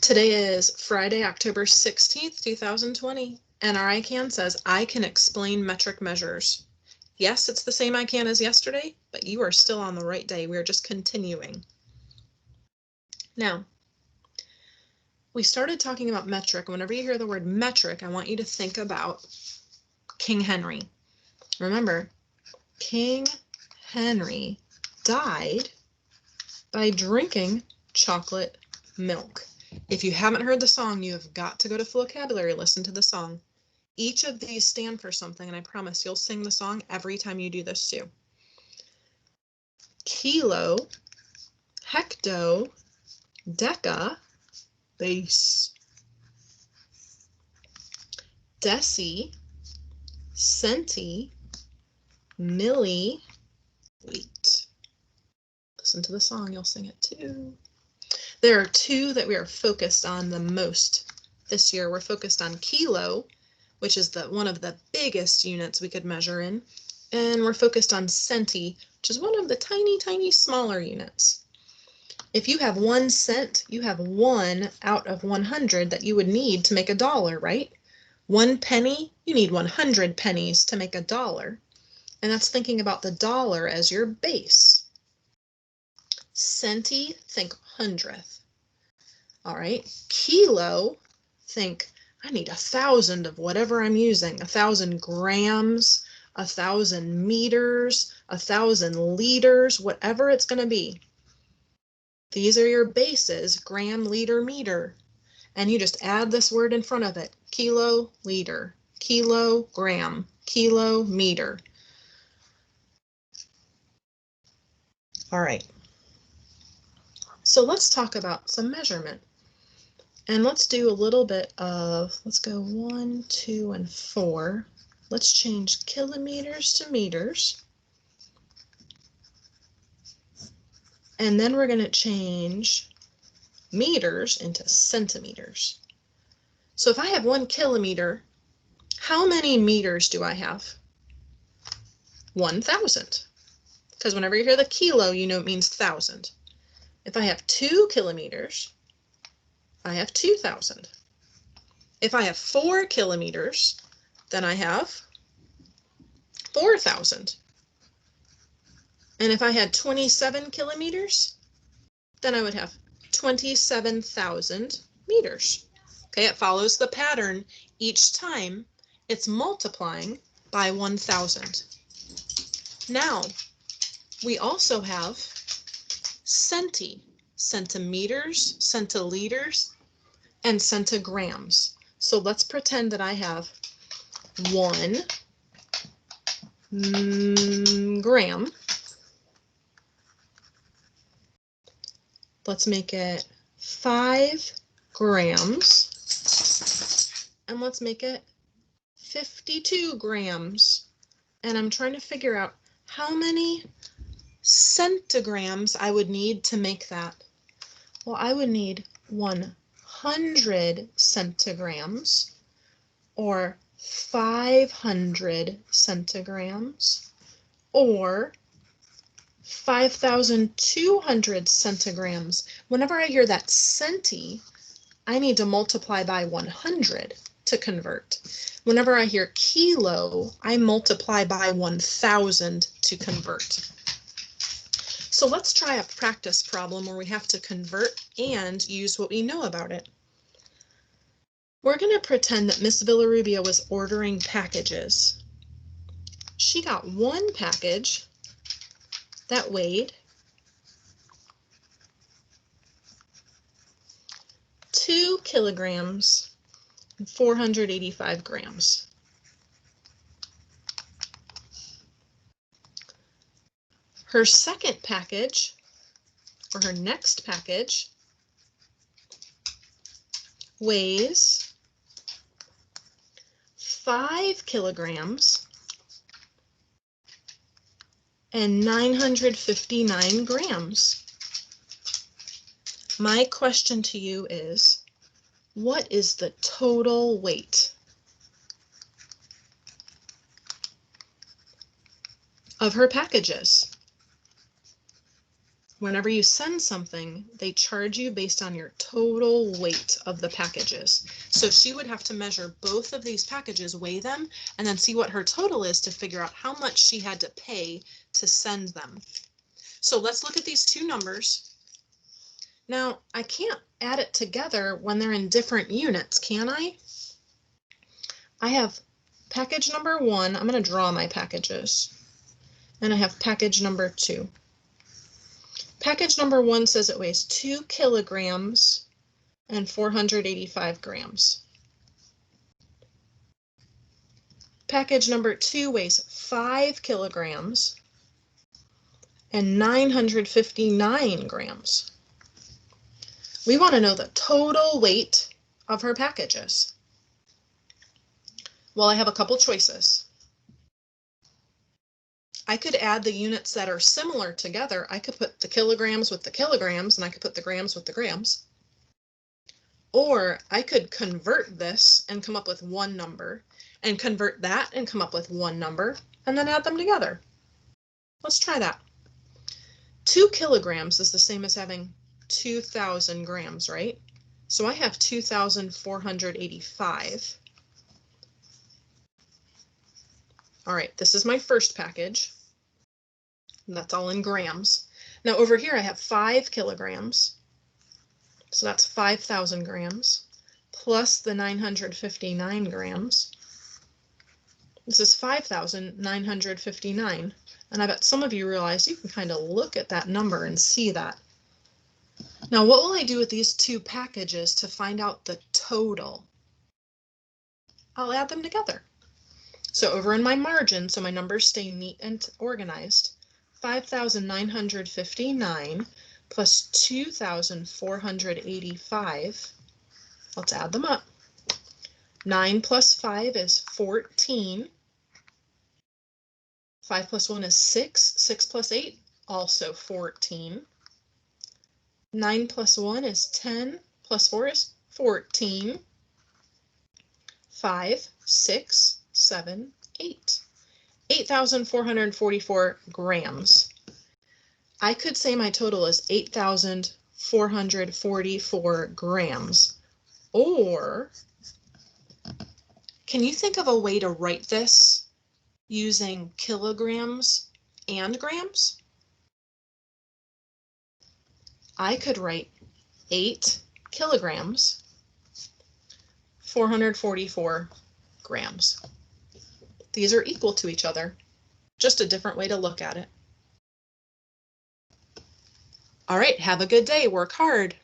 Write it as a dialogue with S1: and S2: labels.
S1: Today is Friday, October 16th, 2020, and our ICANN says, I can explain metric measures. Yes, it's the same ICANN as yesterday, but you are still on the right day. We're just continuing. Now, we started talking about metric. Whenever you hear the word metric, I want you to think about King Henry. Remember, King Henry died by drinking chocolate milk. If you haven't heard the song, you have got to go to vocabulary, listen to the song. Each of these stand for something, and I promise you'll sing the song every time you do this too. Kilo, hecto, deca, base, deci, centi, milli, wheat. Listen to the song, you'll sing it too. There are two that we are focused on the most this year. We're focused on kilo, which is one of the biggest units we could measure in, and we're focused on centi, which is one of the tiny, tiny smaller units. If you have 1 cent, you have 1 out of 100 that you would need to make a dollar, right? 1 penny, you need 100 pennies to make a dollar. And that's thinking about the dollar as your base. Centi, think hundredth. All right, kilo, think I need 1,000 of whatever I'm using, 1,000 grams, 1,000 meters, 1,000 liters, whatever it's going to be. These are your bases, gram, liter, meter, and you just add this word in front of it, kilo, liter, kilogram, kilometer. All right, so let's talk about some measurement. And let's do a little bit of, let's go 1, 2, and 4. Let's change kilometers to meters. And then we're going to change meters into centimeters. So if I have 1 kilometer, how many meters do I have? 1,000. Because whenever you hear the kilo, you know it means 1,000. If I have 2 kilometers, I have 2,000. If I have 4 kilometers, then I have 4,000. And if I had 27 kilometers, then I would have 27,000 meters. Okay, it follows the pattern. Each time it's multiplying by 1,000. Now, we also have centi, centimeters, centiliters, and centigrams. So let's pretend that I have 1 gram. Let's make it 5 grams. And let's make it 52 grams. And I'm trying to figure out how many centigrams I would need to make that. Well, I would need 100 centigrams, or 500 centigrams, or 5,200 centigrams. Whenever I hear that centi, I need to multiply by 100 to convert. Whenever I hear kilo, I multiply by 1,000 to convert. So let's try a practice problem where we have to convert and use what we know about it. We're going to pretend that Miss Villarubia was ordering packages. She got 1 package that weighed 2 kilograms and 485 grams. Her second package, or her next package, weighs 5 kilograms and 959 grams. My question to you is, what is the total weight of her packages? whenever you send something, they charge you based on your total weight of the packages. So she would have to measure both of these packages, weigh them, and then see what her total is to figure out how much she had to pay to send them. So let's look at these two numbers. Now, I can't add it together when they're in different units, can I? I have package number 1. I'm going to draw my packages. And I have package number 2. Package number 1 says it weighs 2 kilograms and 485 grams. Package number 2 weighs 5 kilograms and 959 grams. We want to know the total weight of her packages. Well, I have a couple choices. I could add the units that are similar together. I could put the kilograms with the kilograms, and I could put the grams with the grams. Or I could convert this and come up with one number, and convert that and come up with one number, and then add them together. Let's try that. 2 kilograms is the same as having 2,000 grams, right? So I have 2,485. All right, this is my first package. And that's all in grams. Now over here I have 5 kilograms. So that's 5,000 grams plus the 959 grams. This is 5,959. And I bet some of you realize you can kind of look at that number and see that. Now, what will I do with these two packages to find out the total? I'll add them together. So over in my margin, so my numbers stay neat and organized, 5,959 plus 2,485. Let's add them up. 9 plus 5 is 14. 5 plus 1 is 6. 6 plus 8, also 14. 9 plus 1 is 10. Plus 4 is 14. 5, 6, 7, 8. 8,444 grams. I could say my total is 8,444 grams. Or, can you think of a way to write this using kilograms and grams? I could write 8 kilograms, 444 grams. These are equal to each other, just a different way to look at it. All right, have a good day, work hard.